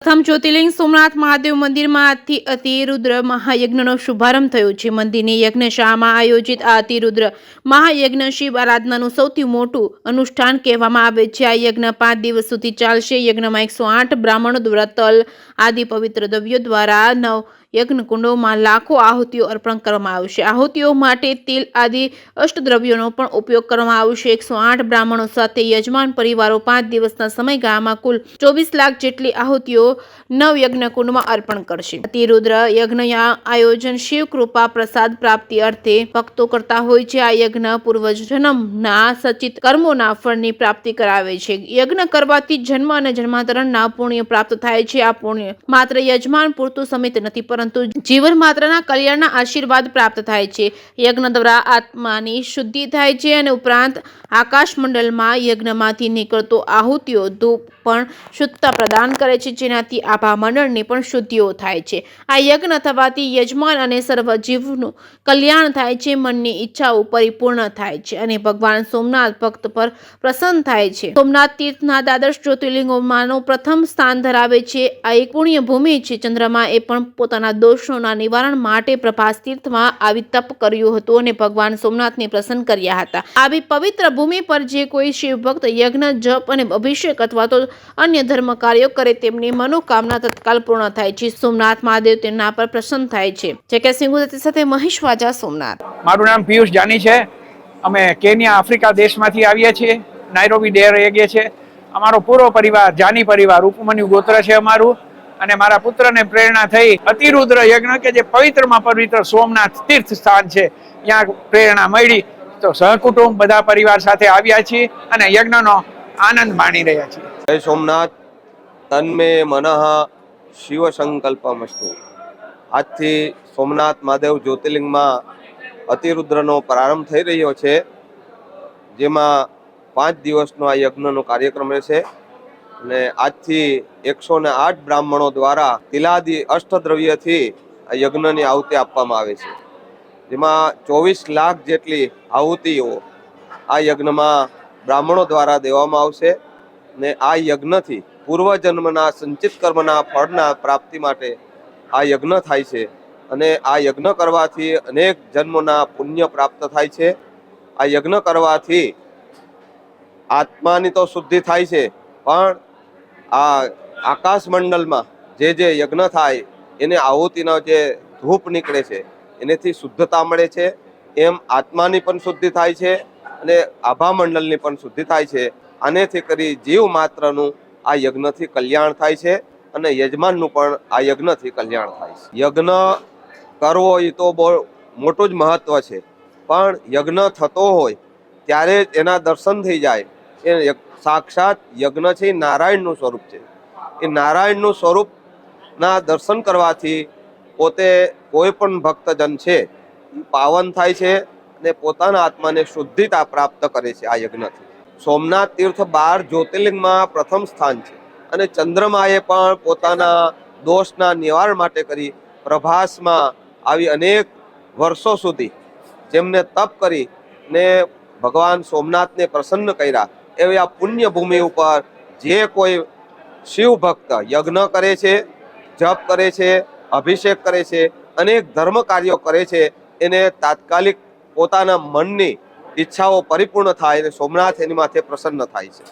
પ્રથમ જ્યોતિર્લિંગ સોમનાથ મહાદેવ મંદિરમાં આજથી અતિરુદ્ર મહાયજ્ઞનો શુભારંભ થયો છે। મંદિરની યજ્ઞશાળામાં આયોજિત આ અતિરુદ્ર મહાયજ્ઞ શિવ આરાધનાનું સૌથી મોટું અનુષ્ઠાન કહેવામાં આવે છે। આ યજ્ઞ 5 દિવસ સુધી ચાલશે। યજ્ઞમાં 108 બ્રાહ્મણો દ્વારા તલ આદિ પવિત્ર દ્રવ્યો દ્વારા યજ્ઞ કુંડોમાં લાખો આહુતિઓ અર્પણ કરવામાં આવશે। આહુતિઓ માટે તેલ આદિ અષ્ટદ્રવ્યોનો પણ ઉપયોગ કરવામાં આવશે। 108 બ્રાહ્મણો સાથે યજમાન પરિવારો 5 દિવસના સમયગાળામાં કુલ 24 લાખ જેટલી આહુતિઓ યજ્ઞ કુંડમાં અર્પણ કરશે। અતિરુદ્ર યજ્ઞ આયોજન શિવ કૃપા પ્રસાદ પ્રાપ્તિ અર્થે ભક્તો કરતા હોય છે। આ યજ્ઞ પૂર્વજન્મના સચિત કર્મોના ફળની પ્રાપ્તિ કરાવે છે। યજ્ઞ કરવાથી જન્મ અને જન્માંતરના પુણ્ય પ્રાપ્ત થાય છે। આ પુણ્ય માત્ર યજમાન પૂરતું સમિત નથી, પરંતુ જીવન માત્રના કલ્યાણના આશીર્વાદ પ્રાપ્ત થાય છે। યજ્ઞ દ્વારા આત્માની શુદ્ધિ થાય છે અને ઉપરાંત આકાશ મંડળમાં યજ્ઞમાંથી નીકળતો આહુતિઓ ધૂપ પણ શુદ્ધતા પ્રદાન કરે છે, જેનાથી આભા મંડળની પણ શુદ્ધિઓ થાય છે। આ યજ્ઞ થવાથી યજમાન અને સર્વ જીવનું કલ્યાણ થાય છે, મનની ઈચ્છાઓ પરિપૂર્ણ થાય છે અને ભગવાન સોમનાથ ભક્ત પર પ્રસન્ન થાય છે। સોમનાથ તીર્થના દ્વાદશ જ્યોતિર્લિંગોમાંનું પ્રથમ સ્થાન ધરાવે છે। આ એક પુણ્ય ભૂમિ છે। ચંદ્રમાએ પણ પોતાના દોષોના નિવારણ માટે પ્રભાસ તીર્થમાં આવી તપ કર્યું હતું અને ભગવાન સોમનાથને પ્રસન્ન કર્યા હતા। આવી પવિત્ર ભૂમિ પર જે કોઈ શિવ ભક્ત યજ્ઞ, જપ અને અભિષેક અથવા તો અન્ય ધર્મ કાર્યો કરે તેમની મનોકામના તત્કાલ પૂર્ણ થાય છે। સોમનાથ મહાદેવ તેમના પર પ્રસન્ન થાય છે। જકે સિંહ ગુજરાતી સાથે મહેશ વાજા, સોમનાથ। મારું નામ પિયુષ જાની છે। અમે કેન્યા આફ્રિકા દેશમાંથી આવીએ છીએ। નાઇરોબી ડેર રહીએ છીએ। અમારો પૂરો પરિવાર જાની પરિવાર ઉપમન્યુ ગોત્ર છે અમારું, અને મારા પુત્રને પ્રેરણા થઈ અતિરુદ્ર યજ્ઞ કે જે પવિત્રમાં પવિત્ર સોમનાથ તીર્થ સ્થાન છે ત્યાં પ્રેરણા મળી, તો સહકુટુંબ બધા પરિવાર સાથે આવ્યા છીએ અને યજ્ઞનો આનંદ માણી રહ્યા છીએ। જય સોમનાથ। તન્મે મનઃ શિવ સંકલ્પમસ્તુ। આજથી સોમનાથ મહાદેવ જ્યોતિર્લિંગમાં અતિરુદ્રનો પ્રારંભ થઈ રહ્યો છે, જેમાં 5 દિવસનો આ યજ્ઞનો કાર્યક્રમ રહેશે અને આજથી 108 બ્રાહ્મણો દ્વારા તિલાદી અષ્ટદ્રવ્યથી આ યજ્ઞની આહુતિ આપવામાં આવે છે, જેમાં 24 લાખ જેટલી આહુતિઓ આ યજ્ઞમાં બ્રાહ્મણો દ્વારા દેવામાં આવશે ને આ યજ્ઞથી પૂર્વજન્મના સંચિત કર્મના ફળના પ્રાપ્તિ માટે આ યજ્ઞ થાય છે અને આ યજ્ઞ કરવાથી અનેક જન્મોના પુણ્ય પ્રાપ્ત થાય છે। આ યજ્ઞ કરવાથી આત્માની તો શુદ્ધિ થાય છે, પણ આ આકાશ મંડળમાં જે યજ્ઞ થાય એને આહુતિનો જે ધૂપ નીકળે છે એનેથી શુદ્ધતા મળે છે। એમ આત્માની પણ શુદ્ધિ થાય છે અને આભા મંડળની પણ શુદ્ધિ થાય છે। આનેથી કરી જીવ માત્રનું આ યજ્ઞથી કલ્યાણ થાય છે અને યજમાનનું પણ આ યજ્ઞથી કલ્યાણ થાય છે। યજ્ઞ કરવો એ તો બહુ મોટું જ મહત્વ છે, પણ યજ્ઞ થતો હોય ત્યારે જ એના દર્શન થઈ જાય। એ સાક્ષાત યજ્ઞ છે, નારાયણનું સ્વરૂપ છે। એ નારાયણનું સ્વરૂપના દર્શન કરવાથી પોતે કોઈ પણ ભક્તજન છે પાવન થાય છે અને પોતાના આત્માને શુદ્ધિતા પ્રાપ્ત કરે છે આ યજ્ઞથી। સોમનાથ તીર્થ 12 જ્યોતિર્લિંગમાં પ્રથમ સ્થાન છે અને ચંદ્રમાએ પણ પોતાના દોષના નિવારણ માટે કરી પ્રભાસમાં આવી અનેક વર્ષો સુધી જેમને તપ કરી ને ભગવાન સોમનાથને પ્રસન્ન કર્યા, એવી આ પુણ્ય ભૂમિ ઉપર જે કોઈ શિવ ભક્ત યજ્ઞ કરે છે, જપ કરે છે, અભિષેક કરે છે, અનેક ધર્મ કાર્યો કરે છે, એને તાત્કાલિક પોતાના મનની ઈચ્છાઓ પરિપૂર્ણ થાય અને સોમનાથ એની માથે પ્રસન્ન થાય છે।